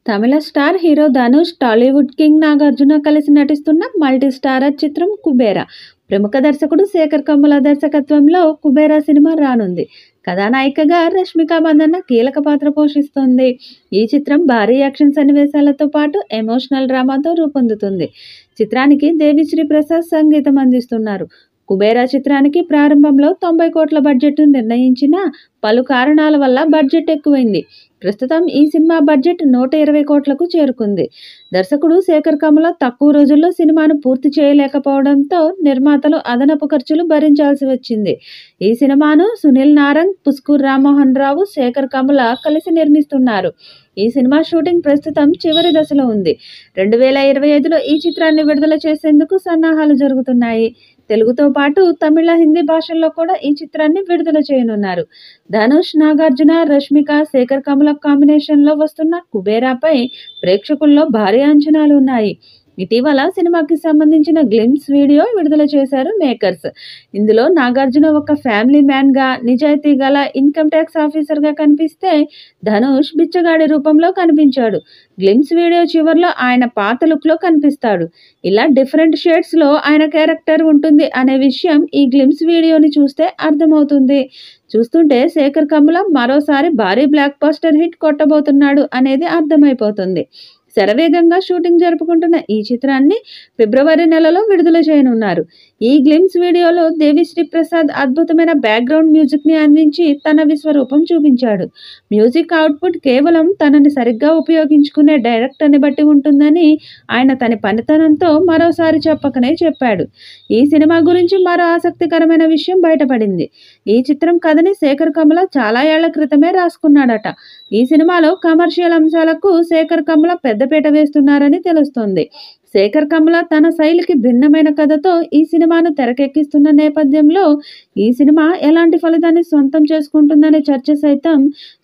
తమిళ star hero Dhanush, Tollywood king Nagarjuna కలిసి నటిస్తున్న multi starrer చిత్రం 'కుబేరా'. ప్రముఖ దర్శకుడు శేఖర్ కమ్ముల దర్శకత్వంలో 'కుబేరా' సినిమా రానుంది. కథానాయికగా రష్మిక మందన్న కీలక పాత్ర పోషిస్తోంది. ఈ చిత్రం భారీ యాక్షన్ సన్నివేశాలతో పాటు ఎమోషనల్ డ్రామాతో రూపొందుతుంది. చిత్రానికి దేవిశ్రీ ప్రసాద్ సంగీతం అందిస్తున్నారు. 'కుబేరా' చిత్రానికి ప్రారంభంలో 90 కోట్ల బడ్జెట్ను నిర్ణయించినా పలు కారణాల వల్ల బడ్జెట్ ఎక్కువైంది. ప్రస్తుతం ఈ సినిమా బడ్జెట్ 120 కోట్లకు చేరుకుంది. దర్శకుడు శేఖర్ కమ్ముల తక్కువ రోజుల్లో సినిమాను పూర్తి చేయలేకపోవడంతో నిర్మాతలు అదనపు ఖర్చులు భరించాల్సి వచ్చింది. ఈ సినిమాను సునీల్ నారంగ్, పుస్కూర్ రామ్మోహన్ రావు, శేఖర్ కమ్ముల కలిసి నిర్మిస్తున్నారు. ఈ సినిమా షూటింగ్ ప్రస్తుతం చివరి దశలో ఉంది. 2025లో ఈ చిత్రాన్ని విడుదల చేసేందుకు సన్నాహాలు జరుగుతున్నాయి. తెలుగుతో పాటు తమిళ, హిందీ భాషల్లో కూడా ఈ చిత్రాన్ని విడుదల చేయనున్నారు. ధనుష్, నాగార్జున, రష్మిక, శేఖర్ కమ్ముల కాంబినేషన్లో వస్తున్న 'కుబేరా'పై ప్రేక్షకుల్లో భారీ అంచనాలు ఉన్నాయి. ఇటీవల సినిమాకి సంబంధించిన గ్లిమ్స్ వీడియో విడుదల చేశారు మేకర్స్. ఇందులో నాగార్జున ఒక ఫ్యామిలీ మ్యాన్గా, నిజాయితీ గల ఇన్కమ్ ట్యాక్స్ ఆఫీసర్గా కనిపిస్తే, ధనుష్ బిచ్చగాడి రూపంలో కనిపించాడు. గ్లిమ్స్ వీడియో చివర్లో ఆయన పాత లుక్లో కనిపిస్తాడు. ఇలా డిఫరెంట్ షేడ్స్లో ఆయన క్యారెక్టర్ ఉంటుంది అనే విషయం ఈ గ్లిమ్స్ వీడియోని చూస్తే అర్థమవుతుంది. చూస్తుంటే శేఖర్ కమ్ముల మరోసారి భారీ బ్లాక్ బస్టర్ హిట్ కొట్టబోతున్నాడు అనేది అర్థమైపోతుంది. శరవేగంగా షూటింగ్ జరుపుకుంటున్న ఈ చిత్రాన్ని ఫిబ్రవరి నెలలో విడుదల చేయనున్నారు. ఈ గ్లిమ్స్ వీడియోలో దేవిశ్రీ ప్రసాద్ అద్భుతమైన బ్యాక్గ్రౌండ్ మ్యూజిక్ని అందించి తన విశ్వరూపం చూపించాడు. మ్యూజిక్ అవుట్పుట్ కేవలం తనని సరిగ్గా ఉపయోగించుకునే డైరెక్టర్ని బట్టి ఉంటుందని ఆయన తన పనితనంతో మరోసారి చెప్పకనే చెప్పాడు. ఈ సినిమా గురించి మరో ఆసక్తికరమైన విషయం బయటపడింది. ఈ చిత్రం కథని శేఖర్ కమ్ముల చాలా ఏళ్ల క్రితమే రాసుకున్నాడట. ఈ సినిమాలో కమర్షియల్ అంశాలకు శేఖర్ కమ్ముల పెద్దపీట వేస్తున్నారని తెలుస్తోంది. శేఖర్ కమ్ముల తన శైలికి భిన్నమైన కథతో ఈ సినిమాను తెరకెక్కిస్తున్న నేపథ్యంలో ఈ సినిమా ఎలాంటి ఫలితాన్ని సొంతం చేసుకుంటుందనే చర్చ సైతం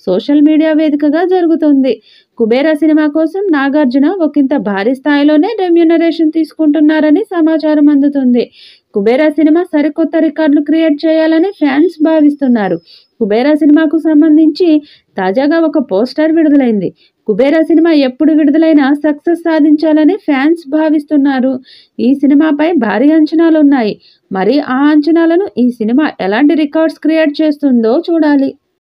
సోషల్ మీడియా వేదికగా జరుగుతోంది. 'కుబేరా' సినిమా కోసం నాగార్జున ఒకంత భారీ స్థాయిలోనే రెమ్యూనరేషన్ తీసుకుంటున్నారని సమాచారం అందుతుంది. 'కుబేరా' సినిమా సరికొత్త రికార్డులు క్రియేట్ చేయాలని ఫ్యాన్స్ భావిస్తున్నారు. 'కుబేరా' సినిమాకు సంబంధించి తాజాగా ఒక పోస్టర్ విడుదలైంది. 'కుబేరా' సినిమా ఎప్పుడు విడుదలైనా సక్సెస్ సాధించాలని ఫ్యాన్స్ భావిస్తున్నారు. ఈ సినిమాపై భారీ అంచనాలున్నాయి. మరి ఆ అంచనాలను ఈ సినిమా ఎలాంటి రికార్డ్స్ క్రియేట్ చేస్తుందో చూడాలి.